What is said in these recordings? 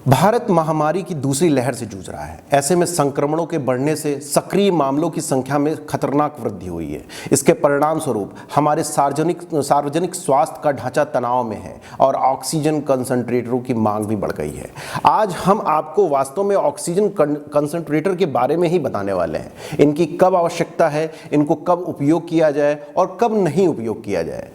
भारत महामारी की दूसरी लहर से जूझ रहा है। ऐसे में संक्रमणों के बढ़ने से सक्रिय मामलों की संख्या में खतरनाक वृद्धि हुई है। इसके परिणाम स्वरूप हमारे सार्वजनिक स्वास्थ्य का ढांचा तनाव में है और ऑक्सीजन कंसंट्रेटरों की मांग भी बढ़ गई है। आज हम आपको वास्तव में ऑक्सीजन कंसंट्रेटर के बारे में ही बताने वाले हैं। इनकी कब आवश्यकता है, इनको कब उपयोग किया जाए और कब नहीं उपयोग किया जाए।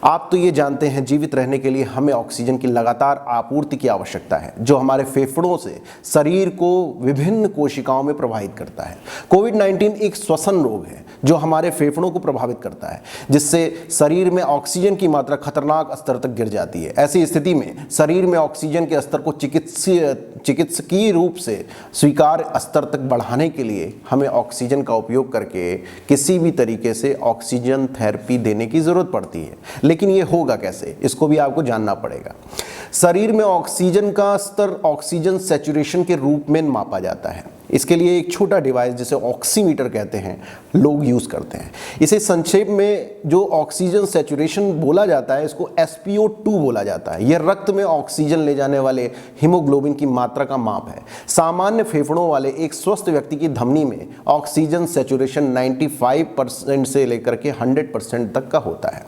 आप तो ये जानते हैं, जीवित रहने के लिए हमें ऑक्सीजन की लगातार आपूर्ति की आवश्यकता है, जो हमारे फेफड़ों से शरीर को विभिन्न कोशिकाओं में प्रभावित करता है। कोविड-19 एक श्वसन रोग है जो हमारे फेफड़ों को प्रभावित करता है, जिससे शरीर में ऑक्सीजन की मात्रा खतरनाक स्तर तक गिर जाती है। ऐसी स्थिति में शरीर में ऑक्सीजन के स्तर को चिकित्सकीय रूप से स्वीकार्य स्तर तक बढ़ाने के लिए हमें ऑक्सीजन का उपयोग करके किसी भी तरीके से ऑक्सीजन थेरेपी देने की जरूरत पड़ती है। लेकिन ये होगा कैसे, इसको भी आपको जानना पड़ेगा। शरीर में ऑक्सीजन का स्तर ऑक्सीजन सैचुरेशन के रूप में मापा जाता है। इसके लिए एक छोटा डिवाइस जिसे ऑक्सीमीटर कहते हैं लोग यूज करते हैं। इसे संक्षेप में जो ऑक्सीजन सैचुरेशन बोला जाता है, इसको SpO2 बोला जाता है। यह रक्त में ऑक्सीजन ले जाने वाले हीमोग्लोबिन की मात्रा का माप है। सामान्य फेफड़ों वाले एक स्वस्थ व्यक्ति की धमनी में ऑक्सीजन सैचुरेशन 95% से लेकर के 100% तक का होता है।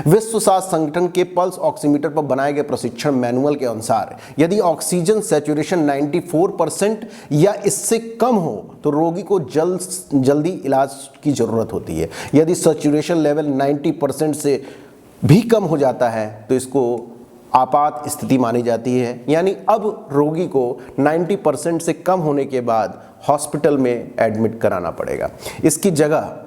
विश्व स्वास्थ्य संगठन के पल्स ऑक्सीमीटर पर बनाए गए प्रशिक्षण मैनुअल के अनुसार यदि ऑक्सीजन सैचुरेशन 94% या इससे कम हो तो रोगी को जल्दी इलाज की जरूरत होती है। यदि सैचुरेशन लेवल 90% से भी कम हो जाता है तो इसको आपात स्थिति मानी जाती है। यानी अब रोगी को 90% से कम होने के बाद हॉस्पिटल में एडमिट कराना पड़ेगा। इसकी जगह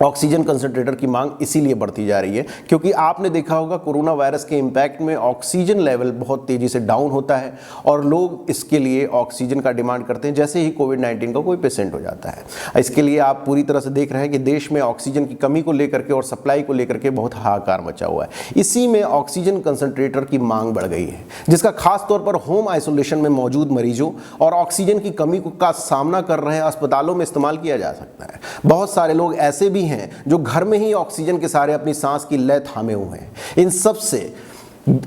ऑक्सीजन कंसंट्रेटर की मांग इसीलिए बढ़ती जा रही है क्योंकि आपने देखा होगा कोरोना वायरस के इम्पैक्ट में ऑक्सीजन लेवल बहुत तेजी से डाउन होता है और लोग इसके लिए ऑक्सीजन का डिमांड करते हैं जैसे ही कोविड-19 का कोई पेशेंट हो जाता है। इसके लिए आप पूरी तरह से देख रहे हैं कि देश में ऑक्सीजन की कमी को लेकर के और सप्लाई को लेकर के बहुत हाहाकार मचा हुआ है। इसी में ऑक्सीजन कंसंट्रेटर की मांग बढ़ गई है, जिसका खास तौर पर होम आइसोलेशन में मौजूद मरीजों और ऑक्सीजन की कमी का सामना कर रहे अस्पतालों में इस्तेमाल किया जा सकता है। बहुत सारे लोग ऐसे भी हैं जो घर में ही ऑक्सीजन के सहारे अपनी सांस की लय थामे हुए हैं।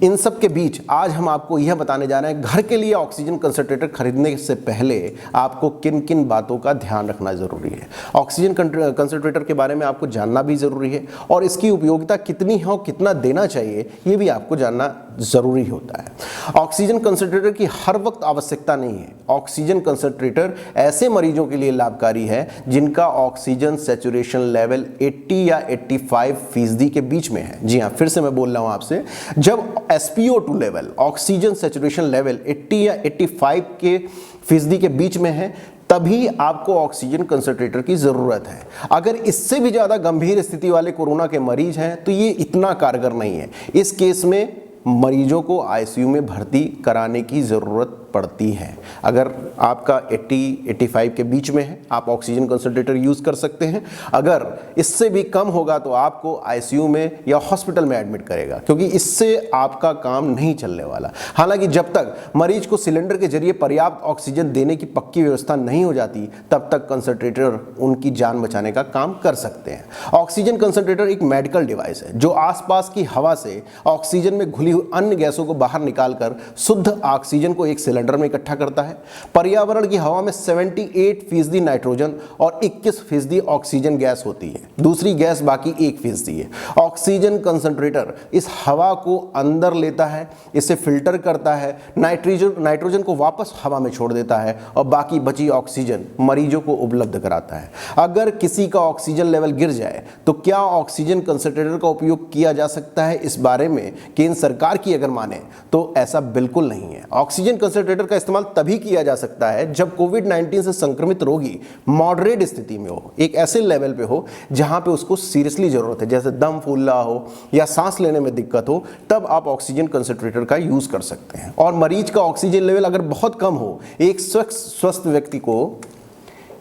इन सब के बीच आज हम आपको यह बताने जा रहे हैं घर के लिए ऑक्सीजन कंसंट्रेटर खरीदने से पहले आपको किन किन बातों का ध्यान रखना जरूरी है। ऑक्सीजन कंसंट्रेटर के बारे में आपको जानना भी जरूरी है और इसकी उपयोगिता कितनी है और कितना देना चाहिए ये भी आपको जानना जरूरी होता है। ऑक्सीजन कंसंट्रेटर की हर वक्त आवश्यकता नहीं है। ऑक्सीजन कंसंट्रेटर ऐसे मरीजों के लिए लाभकारी है जिनका ऑक्सीजन सैचुरेशन लेवल 80 या 85% के बीच में है। जी हाँ, फिर से मैं बोल रहा हूं आपसे, जब SpO2 level oxygen saturation level 80 या 85% के बीच में है तभी आपको ऑक्सीजन कंसंट्रेटर की जरूरत है। अगर इससे भी ज्यादा गंभीर स्थिति वाले कोरोना के मरीज हैं तो ये इतना कारगर नहीं है। इस केस में मरीजों को ICU में भर्ती कराने की जरूरत पड़ती है। अगर आपका 80-85 के बीच में है आप ऑक्सीजन कंसंट्रेटर यूज कर सकते हैं। अगर इससे भी कम होगा तो आपको ICU में या हॉस्पिटल में एडमिट करेगा क्योंकि इससे आपका काम नहीं चलने वाला। हालांकि जब तक मरीज को सिलेंडर के जरिए पर्याप्त ऑक्सीजन देने की पक्की व्यवस्था नहीं हो जाती तब तक कंसंट्रेटर उनकी जान बचाने का काम कर सकते हैं। ऑक्सीजन कंसंट्रेटर एक मेडिकल डिवाइस है जो आसपास की हवा से ऑक्सीजन में घुली हुई अन्य गैसों को बाहर निकालकर शुद्ध ऑक्सीजन को एक सिलेंडर में इकट्ठा करता है। पर्यावरण की हवा में 78% नाइट्रोजन और 21% ऑक्सीजन गैस होती है। दूसरी गैस बाकी 1% है। ऑक्सीजन कंसंट्रेटर इस हवा को अंदर लेता है, इसे फिल्टर करता है, नाइट्रोजन को वापस हवा में छोड़ देता है और बाकी बची ऑक्सीजन मरीजों को उपलब्ध कराता है। अगर किसी का ऑक्सीजन लेवल गिर जाए तो क्या ऑक्सीजन कंसंट्रेटर का उपयोग किया जा सकता है, इस बारे में केंद्र सरकार की अगर माने तो ऐसा बिल्कुल नहीं है। ऑक्सीजन कंसंट्रेटर का इस्तेमाल तभी किया जा सकता है जब कोविड-19 से संक्रमित रोगी मॉडरेट स्थिति में हो, एक ऐसे लेवल पे हो जहां पे उसको सीरियसली जरूरत है, जैसे दम फूल रहा हो या सांस लेने में दिक्कत हो, तब आप ऑक्सीजन कंसंट्रेटर का यूज कर सकते हैं। और मरीज का ऑक्सीजन लेवल अगर बहुत कम हो, एक स्वस्थ व्यक्ति को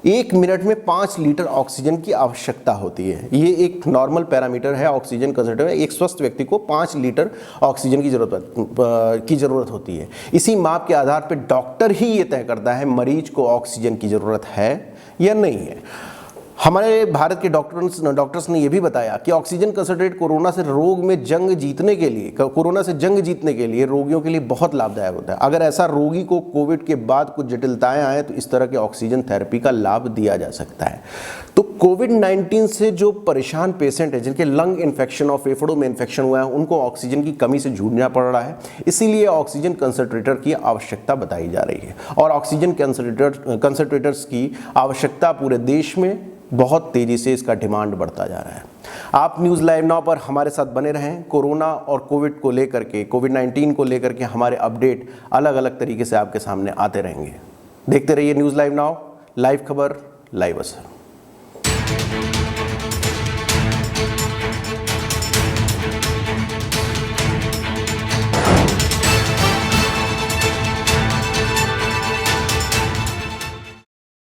1 मिनट में 5 लीटर ऑक्सीजन की आवश्यकता होती है। ये एक नॉर्मल पैरामीटर है ऑक्सीजन कंसंट्रेटर में। एक स्वस्थ व्यक्ति को 5 लीटर ऑक्सीजन की जरूरत होती है। इसी माप के आधार पर डॉक्टर ही ये तय करता है मरीज को ऑक्सीजन की जरूरत है या नहीं है। हमारे भारत के डॉक्टर्स ने यह भी बताया कि ऑक्सीजन कंसंट्रेट कोरोना से जंग जीतने के लिए रोगियों के लिए बहुत लाभदायक होता है। अगर ऐसा रोगी को कोविड के बाद कुछ जटिलताएं आए तो इस तरह के ऑक्सीजन थेरेपी का लाभ दिया जा सकता है। तो कोविड-19 से जो परेशान पेशेंट है, जिनके लंग इन्फेक्शन और फेफड़ों में इन्फेक्शन हुआ है, उनको ऑक्सीजन की कमी से जूझना पड़ रहा है। इसीलिए ऑक्सीजन कंसंट्रेटर की आवश्यकता बताई जा रही है और ऑक्सीजन कंसंट्रेटर्स की आवश्यकता पूरे देश में बहुत तेजी से इसका डिमांड बढ़ता जा रहा है। आप न्यूज़ लाइव नाउ पर हमारे साथ बने रहें। कोरोना और कोविड-19 को लेकर के हमारे अपडेट अलग अलग तरीके से आपके सामने आते रहेंगे। देखते रहिए न्यूज़ लाइव नाउ, लाइव खबर, लाइव असर।